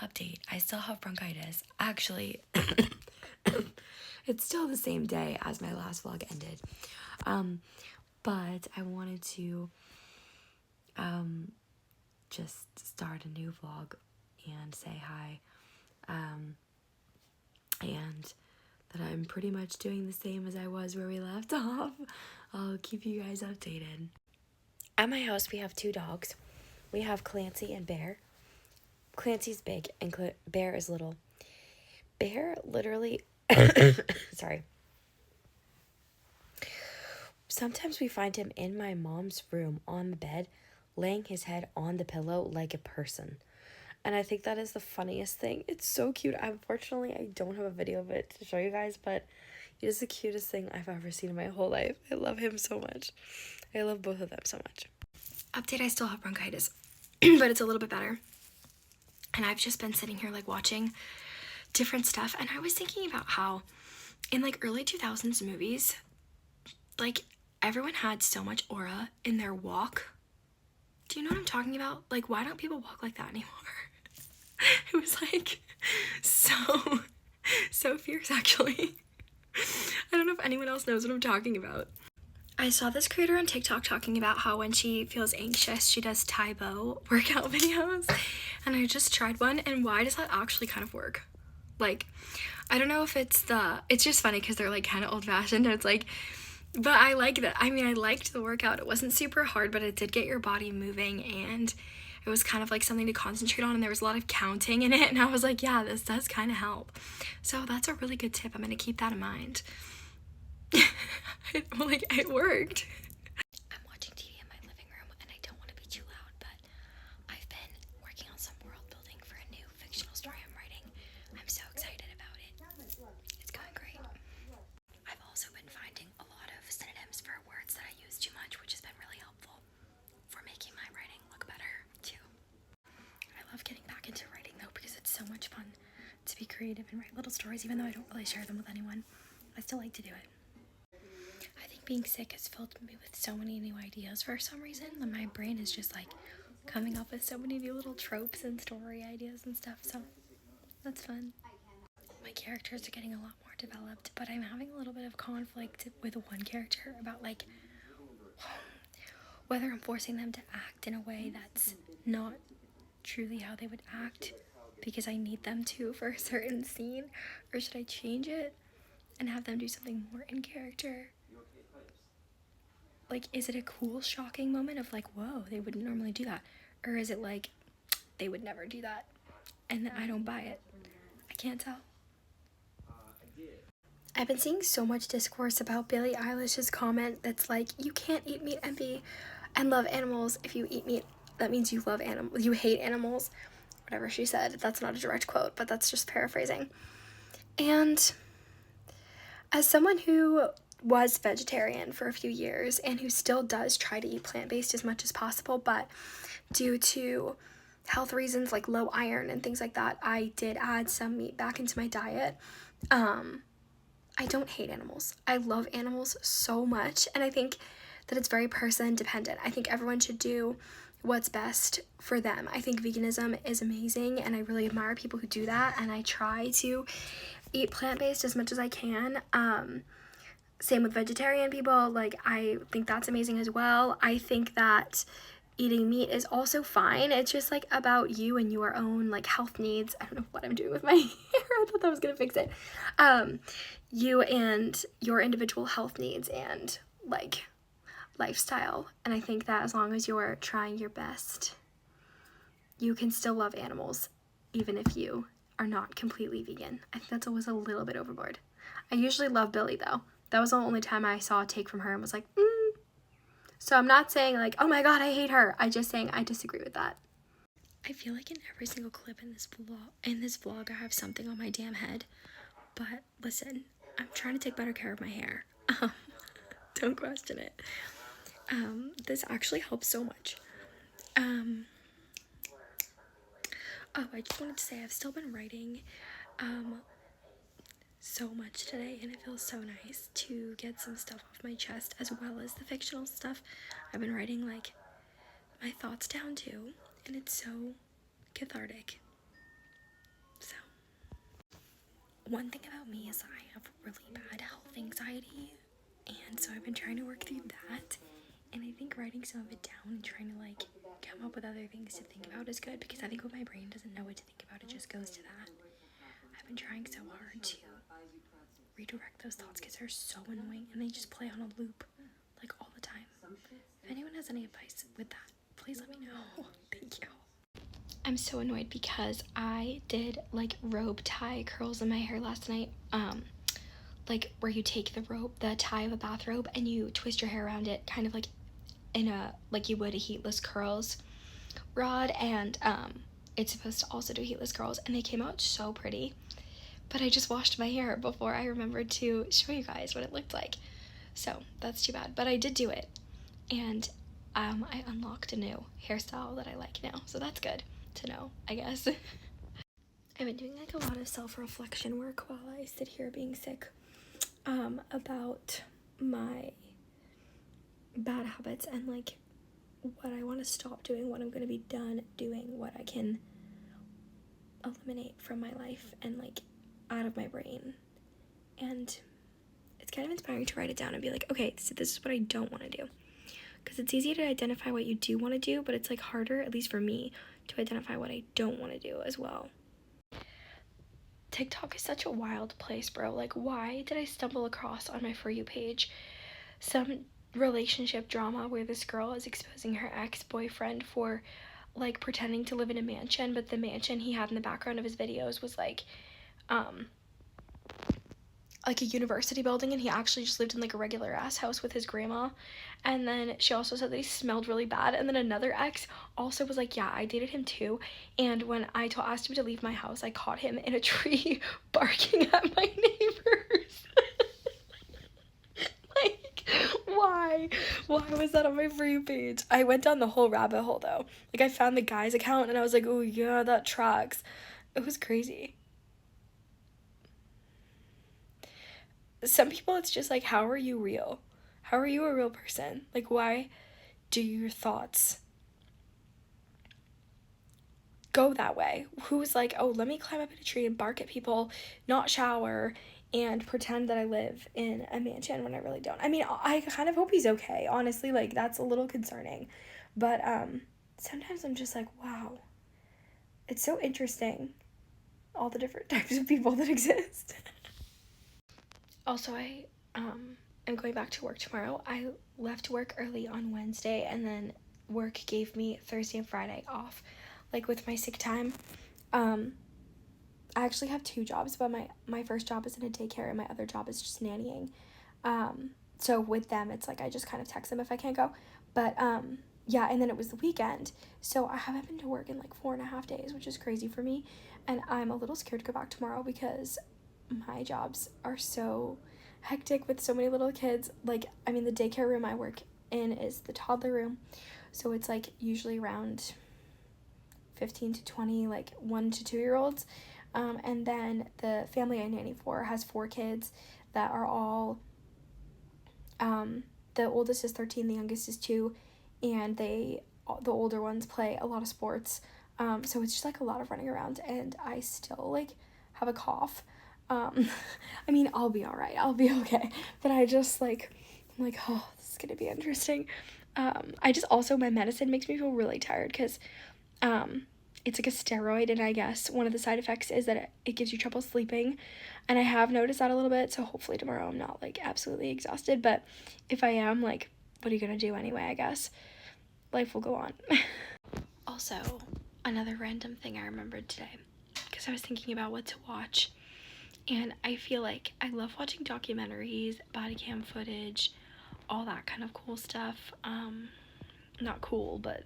update. I still have bronchitis. Actually, it's still the same day as my last vlog ended. But I wanted to just start a new vlog and say hi. And that I'm pretty much doing the same as I was where we left off. I'll keep you guys updated. At my house, we have 2 dogs. We have Clancy and Bear. Clancy's big and Bear is little. Bear literally... Sorry. Sometimes we find him in my mom's room on the bed, laying his head on the pillow like a person. And I think that is the funniest thing. It's so cute. Unfortunately, I don't have a video of it to show you guys, but it is the cutest thing I've ever seen in my whole life. I love him so much. I love both of them so much. Update, I still have bronchitis, but it's a little bit better. And I've just been sitting here like watching different stuff, and I was thinking about how in like early 2000s movies, like everyone had so much aura in their walk. Do you know what I'm talking about? Like, why don't people walk like that anymore? It was like so fierce, actually. I don't know if anyone else knows what I'm talking about. I saw this creator on TikTok talking about how when she feels anxious, she does Tai Bo workout videos. And I just tried one, and why does that actually kind of work? Like, I don't know if it's just funny because they're like kind of old-fashioned, and it's like, but I like that. I mean, I liked the workout. It wasn't super hard, but it did get your body moving, and it was kind of like something to concentrate on, and there was a lot of counting in it, and I was like, yeah, this does kind of help. So that's a really good tip. I'm going to keep that in mind. It worked. I'm watching TV in my living room, and I don't want to be too loud, but I've been working on some world building for a new fictional story I'm writing. I'm so excited about it. It's going great. I've also been finding a lot of synonyms for words that I use too much, which has been really helpful for making my writing look better, too. I love getting back into writing, though, because it's so much fun to be creative and write little stories, even though I don't really share them with anyone. I still like to do it. I think being sick has filled me with so many new ideas for some reason. My brain is just like coming up with so many new little tropes and story ideas and stuff, so that's fun. My characters are getting a lot more developed, but I'm having a little bit of conflict with one character about like whether I'm forcing them to act in a way that's not truly how they would act because I need them to for a certain scene, or should I change it and have them do something more in character? Like, is it a cool, shocking moment of like, whoa, they wouldn't normally do that? Or is it like, they would never do that, and I don't buy it? I can't tell. I've been seeing so much discourse about Billie Eilish's comment that's like, you can't eat meat and love animals. If you eat meat, that means you love animals. You hate animals. Whatever she said. That's not a direct quote, but that's just paraphrasing. And as someone who was vegetarian for a few years and who still does try to eat plant-based as much as possible, but due to health reasons like low iron and things like that, I did add some meat back into my diet. I don't hate animals. I love animals so much, and I think that it's very person dependent. I think everyone should do what's best for them. I think veganism is amazing, and I really admire people who do that, and I try to eat plant-based as much as I can. Same with vegetarian people. Like, I think that's amazing as well. I think that eating meat is also fine. It's just like about you and your own like health needs. I don't know what I'm doing with my hair. I thought that was gonna fix it. You and your individual health needs and like lifestyle. And I think that as long as you're trying your best, you can still love animals even if you are not completely vegan. I think that's always a little bit overboard. I usually love Billie though. That was the only time I saw a take from her and was like, So I'm not saying like, oh my god, I hate her. I'm just saying I disagree with that. I feel like in every single clip in this vlog, I have something on my damn head. But listen, I'm trying to take better care of my hair. Don't question it. This actually helps so much. Oh, I just wanted to say I've still been writing so much today, and it feels so nice to get some stuff off my chest as well as the fictional stuff. I've been writing like my thoughts down too, and it's so cathartic. one thing about me is I have really bad health anxiety, and so I've been trying to work through that, and I think writing some of it down and trying to like come up with other things to think about is good, because I think when my brain doesn't know what to think about, it just goes to that. I've been trying so hard to redirect those thoughts because they're so annoying and they just play on a loop like all the time. If anyone has any advice with that, please let me know. Thank you. I'm so annoyed because I did like robe tie curls in my hair last night, like where you take the tie of a bathrobe and you twist your hair around it, kind of like in a, like you would a heatless curls rod, and it's supposed to also do heatless curls, and they came out so pretty, but I just washed my hair before I remembered to show you guys what it looked like, so that's too bad. But I did do it, and I unlocked a new hairstyle that I like now, so that's good to know, I guess. I've been doing like a lot of self-reflection work while I sit here being sick, about my bad habits and like what I want to stop doing, what I'm going to be done doing, what I can eliminate from my life and like out of my brain. And it's kind of inspiring to write it down and be like, okay, so this is what I don't want to do, because it's easy to identify what you do want to do, but it's like harder, at least for me, to identify what I don't want to do as well. TikTok is such a wild place, bro. Like, why did I stumble across on my For You page some relationship drama where this girl is exposing her ex-boyfriend for like pretending to live in a mansion, but the mansion he had in the background of his videos was like a university building, and he actually just lived in like a regular ass house with his grandma. And then she also said that he smelled really bad. And then another ex also was like, yeah, I dated him too, and when I asked him to leave my house, I caught him in a tree barking at my neighbors. Like, why was that on my For You page? I went down the whole rabbit hole though. Like, I found the guy's account and I was like, oh yeah, that tracks. It was crazy. Some people, it's just like, how are you real? How are you a real person? Like, why do your thoughts go that way? Who's like, oh, let me climb up in a tree and bark at people, not shower, and pretend that I live in a mansion when I really don't? I mean, I kind of hope he's okay, honestly. Like, that's a little concerning. But sometimes I'm just like, wow, it's so interesting, all the different types of people that exist. Also, I am going back to work tomorrow. I left work early on Wednesday, and then work gave me Thursday and Friday off, like with my sick time. I actually have two jobs, but my first job is in a daycare and my other job is just nannying. So with them, it's like I just kind of text them if I can't go. But yeah, and then it was the weekend, so I haven't been to work in like 4.5 days, which is crazy for me. And I'm a little scared to go back tomorrow because my jobs are so hectic with so many little kids. Like, I mean, the daycare room I work in is the toddler room, so it's like usually around 15 to 20 like 1 to 2 year olds, and then the family I nanny for has 4 kids that are all the oldest is 13, the youngest is 2, and the older ones play a lot of sports, so it's just like a lot of running around, and I still like have a cough. I mean, I'll be all right. I'll be okay. But I just like, I'm like, oh, this is gonna be interesting. I just also, my medicine makes me feel really tired because it's like a steroid, and I guess one of the side effects is that it gives you trouble sleeping, and I have noticed that a little bit, so hopefully tomorrow I'm not like absolutely exhausted, but if I am, like, what are you gonna do anyway? I guess life will go on. Also, another random thing I remembered today, because I was thinking about what to watch, and I feel like I love watching documentaries, body cam footage, all that kind of cool stuff. Not cool, but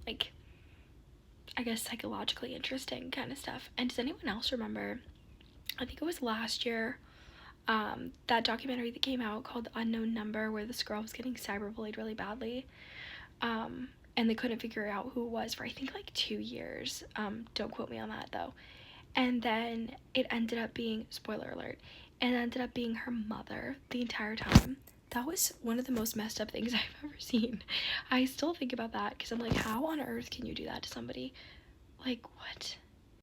like, I guess psychologically interesting kind of stuff. And does anyone else remember, I think it was last year, that documentary that came out called The Unknown Number, where this girl was getting cyberbullied really badly, and they couldn't figure out who it was for I think like 2 years. Don't quote me on that though. And then it ended up being, spoiler alert, it ended up being her mother the entire time. That was one of the most messed up things I've ever seen. I still think about that because I'm like, how on earth can you do that to somebody? Like, what?